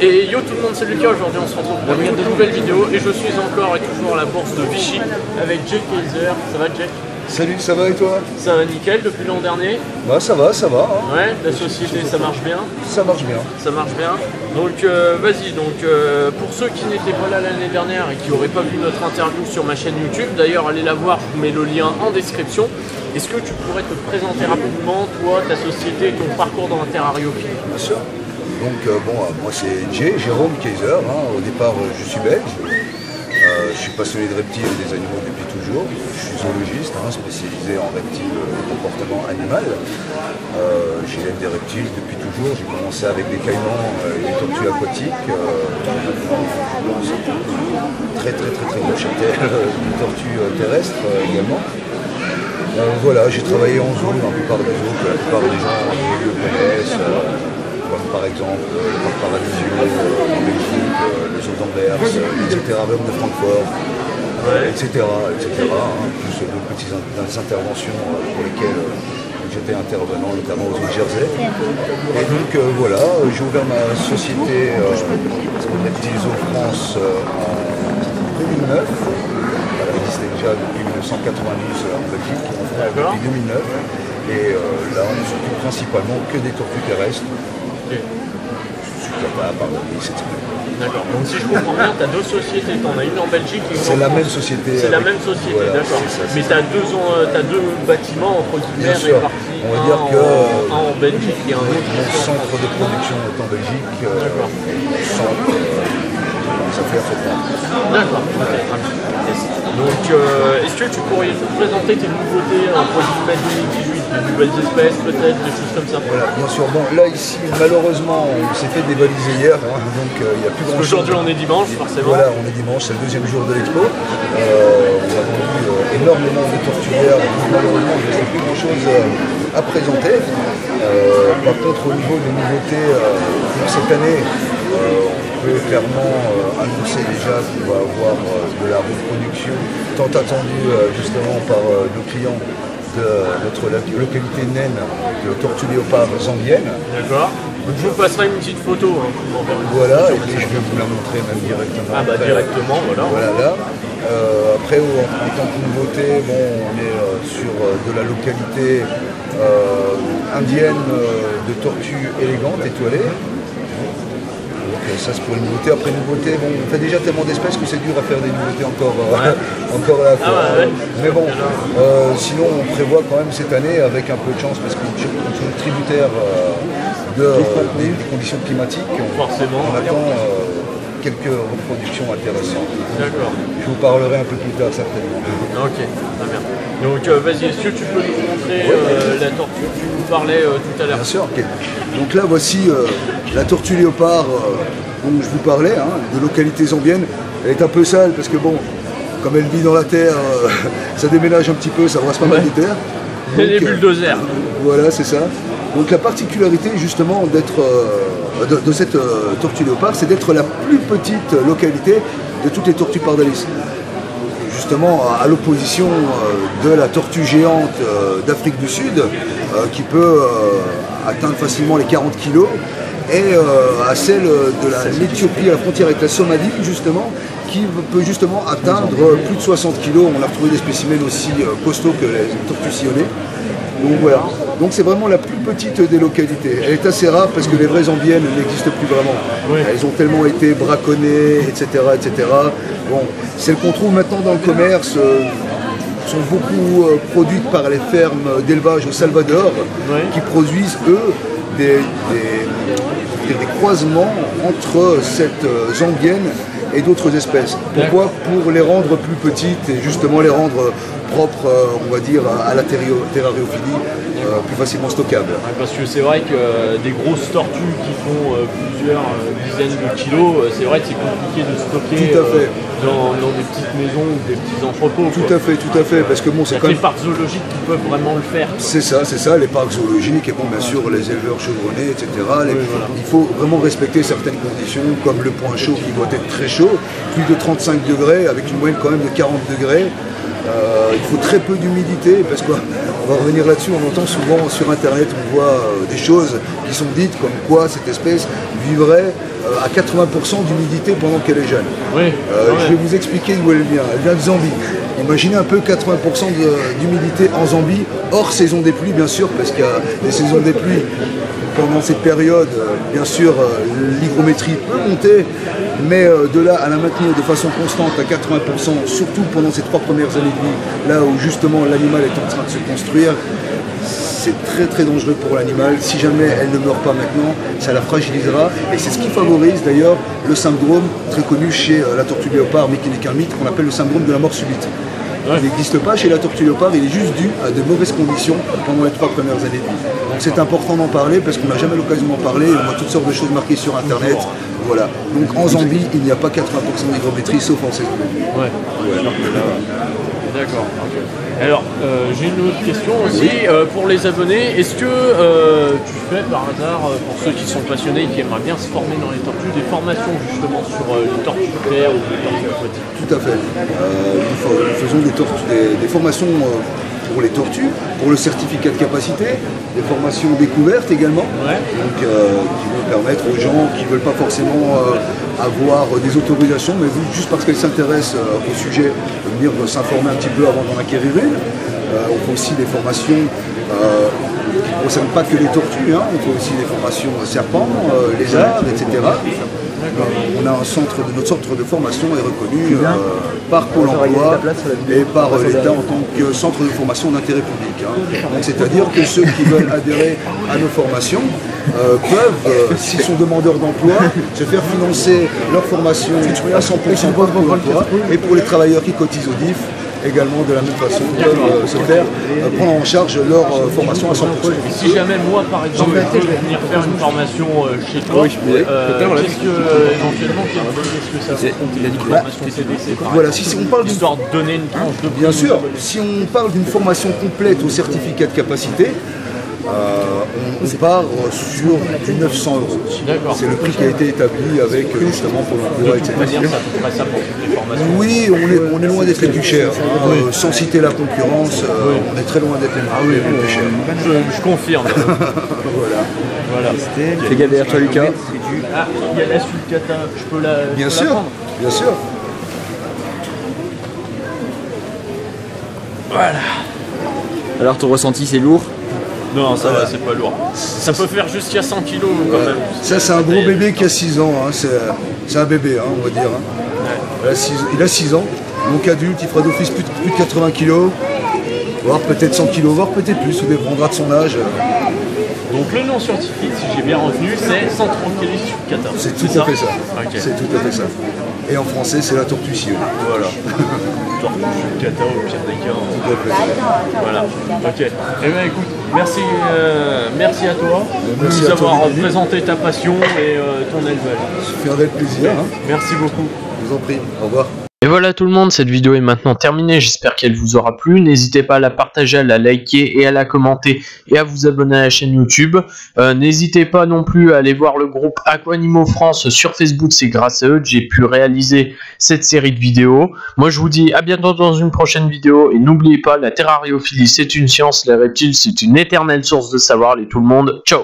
Et yo tout le monde, c'est Lucas. Aujourd'hui on se retrouve pour une nouvelle vidéo et je suis encore et toujours à la bourse de Vichy avec Jack Kaiser. Ça va Jack? Salut, ça va et toi? Ça va nickel depuis l'an dernier? Bah ça va, ça va. Hein. Ouais, la société ça marche bien? Ça marche bien. Ça marche bien. Donc vas-y, pour ceux qui n'étaient pas là l'année dernière et qui n'auraient pas vu notre interview sur ma chaîne YouTube, d'ailleurs allez la voir, je vous mets le lien en description. Est-ce que tu pourrais te présenter rapidement, toi, ta société et ton parcours dans la terrariophilie? Bien sûr. Donc moi c'est Jérôme Kaiser, hein. Au départ je suis belge, je suis passionné de reptiles et des animaux depuis toujours, je suis zoologiste, hein, spécialisé en reptiles et comportement animal, j'aime des reptiles depuis toujours, j'ai commencé avec des caïmans et des tortues aquatiques, très gros cheptel, des tortues terrestres également. Voilà, j'ai travaillé en zoo dans la plupart des zoos que la plupart des gens le connaissent. Comme par exemple le parc Paradisio en Belgique, le zoo d'Anvers, etc., même de Francfort, etc. Hein, plus d'autres petites interventions pour lesquelles j'étais intervenant, notamment aux zoo de Jersey. Et donc voilà, j'ai ouvert ma société Reptiles Zoo France en 2009. Elle existait déjà depuis 1992 en Belgique, depuis 2009. Et là, on s'occupe principalement que des tortues terrestres. D'accord, donc si je comprends bien, tu as deux sociétés, tu en as une en Belgique et une en France. C'est la même société. C'est la même société, voilà, d'accord. Mais tu as deux bâtiments entre guillemets répartis, on va dire que un en Belgique et un autre. Mon centre de production est en Belgique, centre ça fait D'accord, ok, très bien. Donc, est-ce que tu pourrais nous présenter tes nouveautés, produits 2018, de nouvelles espèces peut-être, des choses comme ça? Voilà, bien sûr. Bon, là ici, malheureusement, on s'est fait dévaliser hier, hein, donc il n'y a plus grand-chose. Aujourd'hui, on est dimanche, forcément. Voilà, on est dimanche, c'est le deuxième jour de l'expo. Nous avons vu énormément de tortues hier, malheureusement, il n'y a plus grand-chose à présenter. Par contre, au niveau des nouveautés pour cette année, on peut clairement annoncer déjà qu'on va avoir de la reproduction tant attendue justement par nos clients de notre localité naine de tortue léopard zambienne. D'accord. Je vous passerai une petite photo. Hein, voilà, et puis je vais vous la montrer même directement. Ah bah directement, voilà. Voilà là. Après, en tant que nouveauté, bon, on est sur de la localité indienne de tortues élégantes, étoilées. Donc ça c'est pour une nouveauté. Après nouveauté, bon, on fait déjà tellement d'espèces que c'est dur à faire des nouveautés encore à la fois. Mais bon, sinon on prévoit quand même cette année, avec un peu de chance, parce qu'on est tributaire des conditions climatiques, on attend quelques reproductions intéressantes. D'accord. Je vous parlerai un peu plus tard certainement. Ok, très bien. Donc vas-y, est-ce que tu peux nous montrer la tortue que tu nous parlais tout à l'heure? Bien sûr, ok. Donc là voici la tortue léopard dont je vous parlais, hein, de localité zambienne. Elle est un peu sale parce que bon, comme elle vit dans la terre, ça déménage un petit peu, ça brasse pas mal de terre. Donc, les bulldozers. Voilà, c'est ça. Donc la particularité justement d'être de cette tortue léopard, c'est d'être la plus petite localité de toutes les tortues pardalis. Justement à l'opposition de la tortue géante d'Afrique du Sud, qui peut atteindre facilement les 40 kg, et à celle de l'Éthiopie à la frontière avec la Somalie, justement, qui peut justement atteindre plus de 60 kg. On a retrouvé des spécimens aussi costauds que les tortues sillonnées. Donc voilà, donc c'est vraiment la plus petite des localités. Elle est assez rare parce que les vraies zambiennes n'existent plus vraiment. Elles ont tellement été braconnées, etc. Bon, celles qu'on trouve maintenant dans le commerce sont beaucoup produites par les fermes d'élevage au Salvador, qui produisent eux des croisements entre cette zambienne et d'autres espèces. Pourquoi? Pour les rendre plus petites et justement les rendre propres, on va dire, à la terrariophilie, plus facilement stockables. Parce que c'est vrai que des grosses tortues qui font plusieurs dizaines de kilos, c'est vrai que c'est compliqué de stocker dans des petites maisons ou des petits entrepôts. Tout à fait, parce que bon, c'est quand même... les parcs zoologiques qui peuvent vraiment le faire. C'est ça, les parcs zoologiques, et bon, bien sûr, les éleveurs chevronnés, etc. Il faut vraiment respecter certaines conditions, comme le point chaud qui doit être très chaud, plus de 35 degrés, avec une moyenne quand même de 40 degrés. Il faut très peu d'humidité, parce qu'on va revenir là-dessus, on entend souvent sur internet, on voit des choses qui sont dites comme quoi cette espèce vivrait à 80% d'humidité pendant qu'elle est jeune. Oui. Je vais vous expliquer d'où elle vient. Elle vient de Zambie. Imaginez un peu 80% d'humidité en Zambie, hors saison des pluies bien sûr, parce qu'il y a des saisons des pluies. Pendant cette période, bien sûr, l'hygrométrie peut monter, mais de là à la maintenir de façon constante à 80%, surtout pendant ces 3 premières années de vie, là où justement l'animal est en train de se construire, c'est très très dangereux pour l'animal. Si jamais elle ne meurt pas maintenant, ça la fragilisera. Et c'est ce qui favorise d'ailleurs le syndrome très connu chez la tortue léopard, mais qui n'est qu'un mythe, qu'on appelle le syndrome de la mort subite. Il n'existe pas chez la tortue léopard, il est juste dû à de mauvaises conditions pendant les 3 premières années de vie. Donc c'est important d'en parler parce qu'on n'a jamais l'occasion d'en parler, on voit toutes sortes de choses marquées sur internet. Voilà. Donc en Zambie, il n'y a pas 80% d'hygrométrie sauf en saison. Ouais. D'accord. Alors, j'ai une autre question aussi pour les abonnés. Est-ce que tu fais par hasard, pour ceux qui sont passionnés et qui aimeraient bien se former dans les tortues, des formations justement sur les tortues claires ou les tortues aquatiques? Tout à fait. Nous faisons des formations pour les tortues, pour le certificat de capacité, des formations découvertes également, donc, qui vont permettre aux gens qui ne veulent pas forcément avoir des autorisations, mais juste parce qu'elles s'intéressent au sujet, de venir s'informer un petit peu avant d'en acquérir une. On fait aussi des formations qui ne concernent pas que les tortues, hein. On fait aussi des formations serpents, lézards, etc. On a notre centre de formation est reconnu par Pôle emploi et par l'État en tant que centre de formation d'intérêt public. Hein. C'est-à-dire que ceux qui veulent adhérer à nos formations peuvent, s'ils sont demandeurs d'emploi, se faire financer leur formation à 100% par Pôle emploi, et pour les travailleurs qui cotisent au DIF, également de la même façon, peuvent se faire prendre en charge leur formation à 100%. Et si jamais moi par exemple je veux venir faire une formation chez toi, qu'est-ce que éventuellement qu'est-ce que ça compte une formation CDC voilà, si on parle histoire de donner une tranche de bien sûr, si on parle d'une formation complète au certificat de capacité, on part sur du 900 €. C'est le prix qui a été établi avec justement Pôle emploi, etc. Ça pour toutes les formations. Oui, on est loin d'être les plus chers. Sans citer la concurrence, on est très loin d'être les plus chers. Je confirme. Voilà. Fais gaffe derrière toi, Lucas. Ah, il y a la sulcata, je peux la bien sûr, prendre. Bien sûr. Voilà. Alors ton ressenti, c'est lourd? Non, ça va, c'est pas lourd. Ça peut faire jusqu'à 100 kg quand même. Ça, c'est un gros bébé qui a 6 ans. Hein. C'est un bébé, hein, on va dire. Hein. Il a 6 ans. Donc adulte, il fera d'office plus de 80 kg. Voire peut-être 100 kg, voire peut-être plus. Ça dépendra de son âge. Donc le nom scientifique, si j'ai bien retenu, c'est 130 kg sulcata. C'est tout à fait ça. Okay. C'est tout à fait ça. Et en français, c'est la tortue cieux. Voilà. Tortue sulcata au pire des cas. Voilà. Ok. Eh bien écoute, merci à toi de nous avoir présenté ta passion et ton élevage. Ça fait un réel plaisir. Hein. Merci beaucoup. Je vous en prie. Au revoir. Et voilà tout le monde, cette vidéo est maintenant terminée, j'espère qu'elle vous aura plu, n'hésitez pas à la partager, à la liker et à la commenter et à vous abonner à la chaîne YouTube. N'hésitez pas non plus à aller voir le groupe Aquanimaux France sur Facebook, c'est grâce à eux que j'ai pu réaliser cette série de vidéos. Moi je vous dis à bientôt dans une prochaine vidéo et n'oubliez pas, la terrariophilie c'est une science, les reptiles c'est une éternelle source de savoir, et tout le monde, ciao.